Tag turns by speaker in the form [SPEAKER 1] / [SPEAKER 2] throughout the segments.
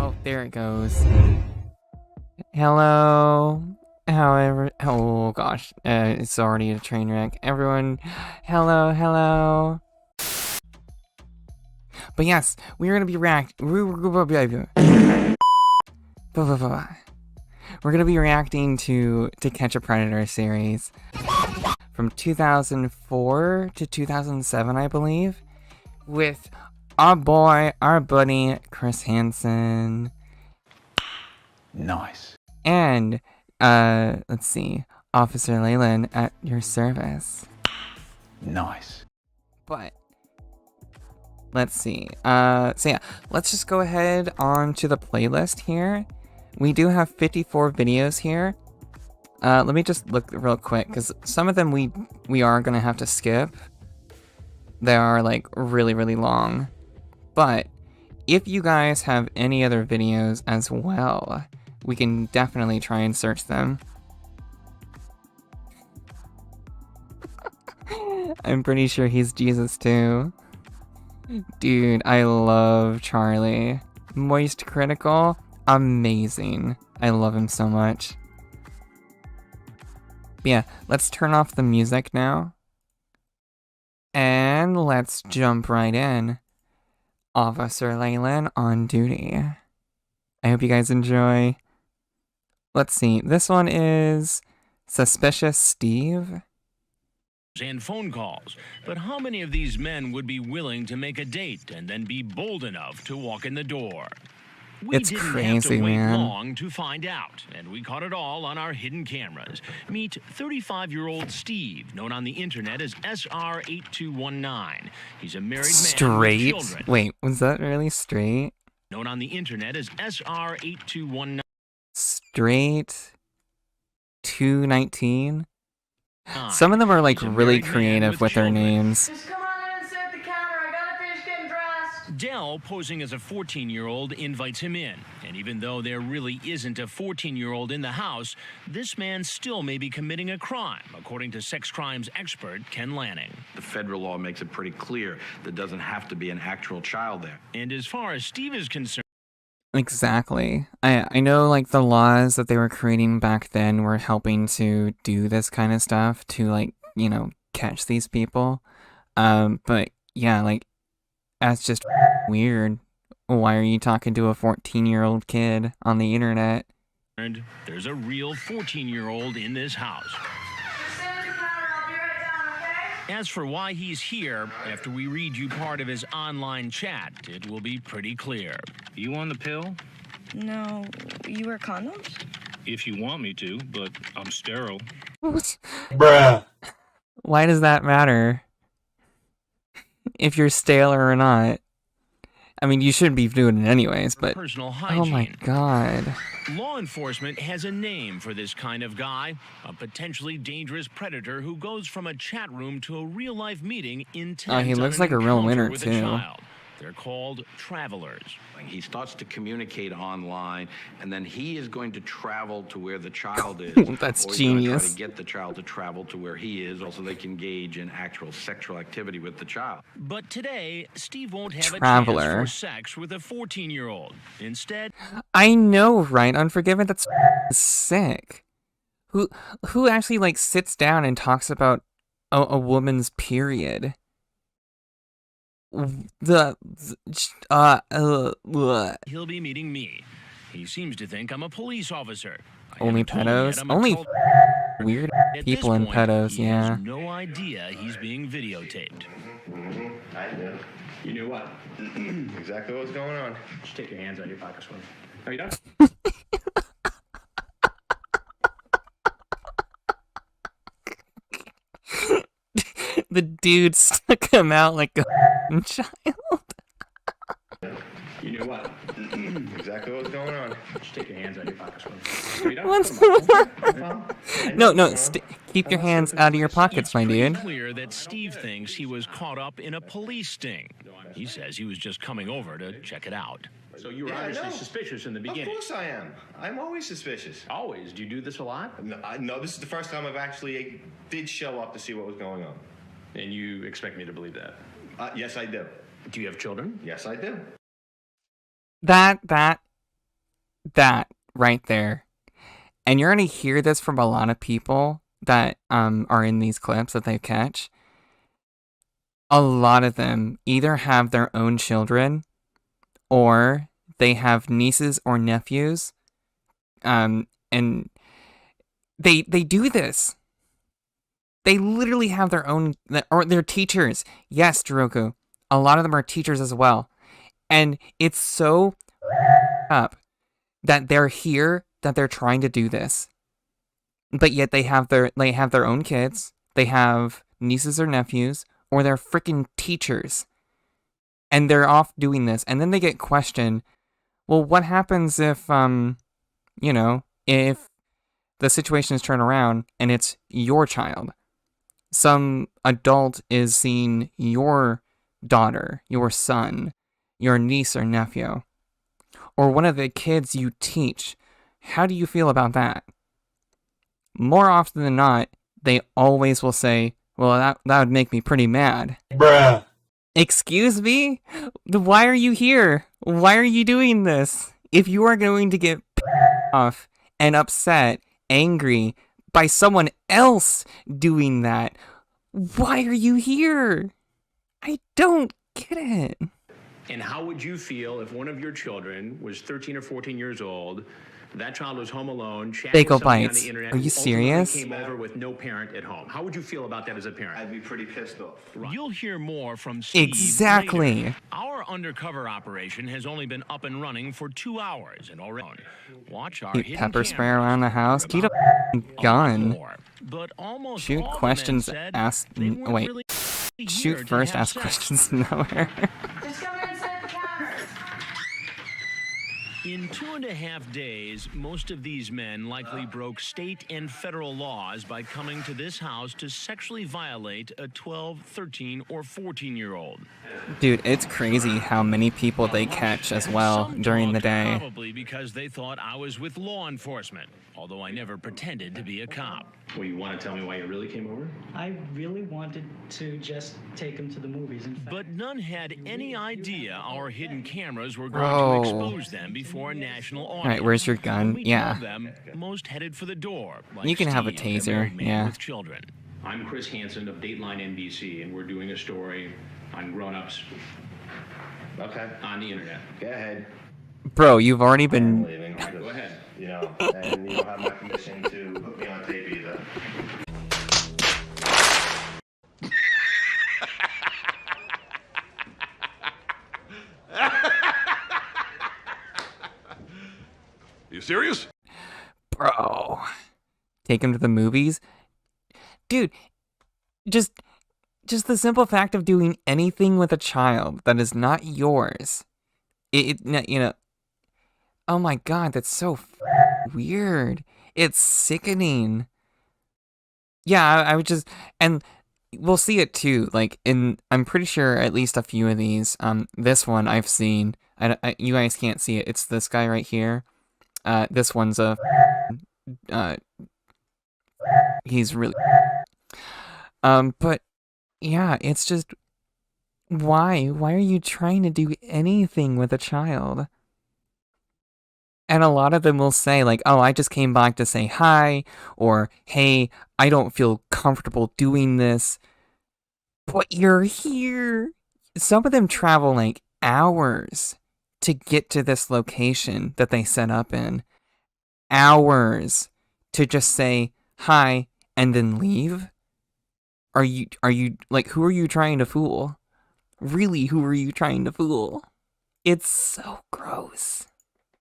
[SPEAKER 1] Oh, there it goes. Hello. However, oh gosh, it's already a train wreck. Everyone, hello. But yes, we're gonna be we're gonna be reacting to Catch a Predator series from 2004 to 2007, I believe, with our buddy Chris Hansen.
[SPEAKER 2] Nice.
[SPEAKER 1] And let's see, Officer Leyland at your service.
[SPEAKER 2] Nice.
[SPEAKER 1] But let's see. So yeah, let's just go ahead on to the playlist here. We do have 54 videos here. Let me just look real quick, because some of them we are gonna have to skip. They are like really long. But if you guys have any other videos as well, we can definitely try and search them. I'm pretty sure he's Jesus too. Dude, I love Charlie. Moist Critical, amazing. I love him so much. But yeah, let's turn off the music now. And let's jump right in. Officer Leyland on duty. I hope you guys enjoy. Let's see, this one is Suspicious Steve.
[SPEAKER 3] And phone calls. But how many of these men would be willing to make a date and then be bold enough to walk in the door? We
[SPEAKER 1] It's
[SPEAKER 3] didn't
[SPEAKER 1] crazy,
[SPEAKER 3] have to wait
[SPEAKER 1] man.
[SPEAKER 3] long to find out, and we caught it all on our hidden cameras. Meet 35-year-old Steve, known on the internet as SR8219. He's a married man with
[SPEAKER 1] Straight?
[SPEAKER 3] children.
[SPEAKER 1] Wait, was that really straight?
[SPEAKER 3] Known on the internet as SR8219.
[SPEAKER 1] Straight 219? Some of them are like
[SPEAKER 3] He's a
[SPEAKER 1] really
[SPEAKER 3] married man
[SPEAKER 1] creative with their
[SPEAKER 3] children.
[SPEAKER 1] names.
[SPEAKER 4] Just come on in and sit at the counter. I gotta finish getting dressed.
[SPEAKER 3] Dell, posing as a 14-year-old, invites him in. And even though there really isn't a 14-year-old in the house, this man still may be committing a crime, according to sex crimes expert Ken Lanning.
[SPEAKER 5] The federal law makes it pretty clear there doesn't have to be an actual child there.
[SPEAKER 3] And as far as Steve is concerned,
[SPEAKER 1] Exactly. I know like the laws that they were creating back then were helping to do this kind of stuff to like, you know, catch these people. But yeah, like that's just weird. Why are you talking to a 14-year-old kid on the internet?
[SPEAKER 3] there's a real 14-year-old in this house.
[SPEAKER 4] Just sit at the counter. I'll be right down, okay?
[SPEAKER 3] As for why he's here, after we read you part of his online chat, it will be pretty clear.
[SPEAKER 6] You on the pill?
[SPEAKER 7] No, you wear condoms?
[SPEAKER 6] If you want me to, but I'm sterile.
[SPEAKER 2] Bruh.
[SPEAKER 1] Why does that matter? If you're stale or not. I mean, you should be doing it anyways, but
[SPEAKER 3] Personal hygiene.
[SPEAKER 1] oh my god.
[SPEAKER 3] Law enforcement has a name for this kind of guy, a potentially dangerous predator who goes from a chat room to a real-life meeting intent
[SPEAKER 1] he looks
[SPEAKER 3] on
[SPEAKER 1] like
[SPEAKER 3] an
[SPEAKER 1] a real
[SPEAKER 3] encounter
[SPEAKER 1] winner,
[SPEAKER 3] with
[SPEAKER 1] too.
[SPEAKER 3] A child. They're called travelers.
[SPEAKER 5] He starts to communicate online, and then he is going to travel to where the child is.
[SPEAKER 1] That's
[SPEAKER 5] or he's
[SPEAKER 1] genius.
[SPEAKER 5] Going to try to get the child to travel to where he is, also they can engage in actual sexual activity with the child.
[SPEAKER 3] But today, Steve won't have
[SPEAKER 1] Traveler.
[SPEAKER 3] a chance for sex with a 14-year-old. Instead,
[SPEAKER 1] I know, right? Unforgiven, that's sick. Who actually like sits down and talks about a woman's period?
[SPEAKER 3] he'll be meeting me. He seems to think I'm a police officer. I
[SPEAKER 1] Only
[SPEAKER 3] haven't told him yet
[SPEAKER 1] pedos?
[SPEAKER 3] I'm a
[SPEAKER 1] Only
[SPEAKER 3] cult-
[SPEAKER 1] weird
[SPEAKER 3] At
[SPEAKER 1] people
[SPEAKER 3] this
[SPEAKER 1] and
[SPEAKER 3] point,
[SPEAKER 1] pedos,
[SPEAKER 3] he
[SPEAKER 1] yeah.
[SPEAKER 3] has no idea he's being videotaped.
[SPEAKER 8] I knew.
[SPEAKER 6] You knew what?
[SPEAKER 8] Exactly what's going on.
[SPEAKER 6] Just take your hands out of your pockets for me. Are you done?
[SPEAKER 1] The dude stuck him out like a child.
[SPEAKER 6] You knew what?
[SPEAKER 8] Exactly what's going on.
[SPEAKER 6] Just take your hands out of your pockets for me. Are you done?
[SPEAKER 1] What's No, keep your hands out of your pockets, my
[SPEAKER 3] Pretty
[SPEAKER 1] dude.
[SPEAKER 3] clear that Steve thinks he was caught up in a police sting. He says he was just coming over to check it out.
[SPEAKER 6] So you were
[SPEAKER 8] Yeah, I
[SPEAKER 6] obviously
[SPEAKER 8] know.
[SPEAKER 6] suspicious in the
[SPEAKER 8] Of
[SPEAKER 6] beginning.
[SPEAKER 8] course I am. I'm always suspicious.
[SPEAKER 6] Always. Do you do this a lot?
[SPEAKER 8] No, this is the first time I've actually did show up to see what was going on.
[SPEAKER 6] And you expect me to believe that?
[SPEAKER 8] Yes, I do.
[SPEAKER 6] Do you have children?
[SPEAKER 8] Yes, I do.
[SPEAKER 1] That That right there. And you're going to hear this from a lot of people that are in these clips that they catch. A lot of them either have their own children or they have nieces or nephews. And they do this. They literally have their own, or they're teachers. Yes, Jiroku. A lot of them are teachers as well. And it's so up that they're here, that they're trying to do this. But yet they have their own kids. They have nieces or nephews, or they're freaking teachers. And they're off doing this. And then they get questioned, well, what happens if, if the situation is turned around and it's your child? Some adult is seeing your daughter, your son, your niece or nephew, or one of the kids you teach. How do you feel about that? More often than not, they always will say, well, that would make me pretty mad.
[SPEAKER 2] Bruh.
[SPEAKER 1] Excuse me? Why are you here? Why are you doing this? If you are going to get off and upset, angry by someone else doing that, why are you here? I don't get it.
[SPEAKER 3] And how would you feel if one of your children was 13 or 14 years old, that child was home alone, chatting
[SPEAKER 1] Bagel
[SPEAKER 3] with somebody on
[SPEAKER 1] bites.
[SPEAKER 3] the internet,
[SPEAKER 1] Are you
[SPEAKER 3] who ultimately
[SPEAKER 1] serious?
[SPEAKER 3] came over with no parent at home? How would you feel about that as a parent?
[SPEAKER 8] I'd be pretty pissed off.
[SPEAKER 3] You'll hear more from Steve
[SPEAKER 1] Exactly.
[SPEAKER 3] later. Our undercover operation has only been up and running for 2 hours and already. Watch our
[SPEAKER 1] Shoot
[SPEAKER 3] hidden
[SPEAKER 1] pepper spray
[SPEAKER 3] cameras
[SPEAKER 1] around the house.
[SPEAKER 3] for
[SPEAKER 1] Get a
[SPEAKER 3] about
[SPEAKER 1] gun.
[SPEAKER 3] more. But almost
[SPEAKER 1] Shoot
[SPEAKER 3] all the men
[SPEAKER 1] questions.
[SPEAKER 3] said
[SPEAKER 1] Ask.
[SPEAKER 3] they weren't
[SPEAKER 1] Wait.
[SPEAKER 3] really here
[SPEAKER 1] Shoot
[SPEAKER 3] to
[SPEAKER 1] first.
[SPEAKER 3] have
[SPEAKER 1] Ask
[SPEAKER 3] sex.
[SPEAKER 1] questions nowhere.
[SPEAKER 4] Just come in and sit at the counter.
[SPEAKER 3] In 2.5 days, most of these men likely broke state and federal laws by coming to this house to sexually violate a 12, 13, or 14-year-old.
[SPEAKER 1] Dude, it's crazy how many people they catch as well
[SPEAKER 3] Some
[SPEAKER 1] during the
[SPEAKER 3] talked
[SPEAKER 1] day.
[SPEAKER 3] Probably because they thought I was with law enforcement, although I never pretended to be a cop.
[SPEAKER 6] Well, you want to tell me why you really came over?
[SPEAKER 9] I really wanted to just take him to the movies. In fact,
[SPEAKER 3] But none had any idea our hidden cameras were
[SPEAKER 1] Bro.
[SPEAKER 3] going to expose them before a national audience.
[SPEAKER 1] Alright, where's your gun?
[SPEAKER 3] When we
[SPEAKER 1] Yeah.
[SPEAKER 3] told them, most headed for the door. Like
[SPEAKER 1] You can have a
[SPEAKER 3] Steve,
[SPEAKER 1] taser,
[SPEAKER 3] married man
[SPEAKER 1] yeah.
[SPEAKER 3] With children.
[SPEAKER 6] I'm Chris Hansen of Dateline NBC, and we're doing a story on grown-ups
[SPEAKER 8] Okay.
[SPEAKER 6] on the internet.
[SPEAKER 8] Go ahead.
[SPEAKER 1] Bro, you've already
[SPEAKER 8] I'm
[SPEAKER 1] been...
[SPEAKER 8] leaving.
[SPEAKER 6] Go ahead.
[SPEAKER 8] You know, and you don't have my permission to put me on tape either.
[SPEAKER 2] You serious?
[SPEAKER 1] Bro. Take him to the movies? Dude, just the simple fact of doing anything with a child that is not yours. Oh my god, that's so weird. It's sickening. Yeah, I would just, and we'll see it too. Like I'm pretty sure at least a few of these. This one I've seen. You guys can't see it. It's this guy right here. This one's a. He's really. But yeah, it's just. Why? Why are you trying to do anything with a child? And a lot of them will say, like, oh, I just came back to say hi, or hey, I don't feel comfortable doing this. But you're here. Some of them travel like hours to get to this location that they set up in. Hours to just say hi and then leave. Are you like, who are you trying to fool? Really, who are you trying to fool? It's so gross.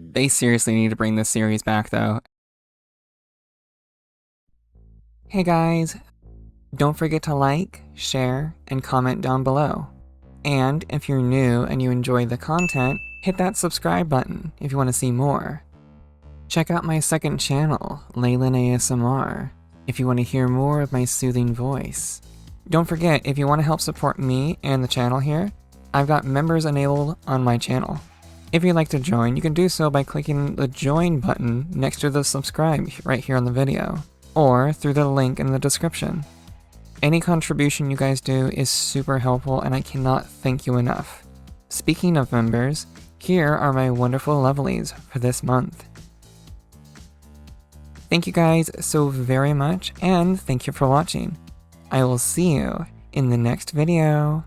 [SPEAKER 1] They seriously need to bring this series back, though. Hey guys, don't forget to like, share, and comment down below. And if you're new and you enjoy the content, hit that subscribe button if you want to see more. Check out my second channel, Leyland ASMR, if you want to hear more of my soothing voice. Don't forget, if you want to help support me and the channel here, I've got members enabled on my channel. If you'd like to join, you can do so by clicking the join button next to the subscribe right here on the video, or through the link in the description. Any contribution you guys do is super helpful and I cannot thank you enough. Speaking of members, here are my wonderful lovelies for this month. Thank you guys so very much, and thank you for watching. I will see you in the next video.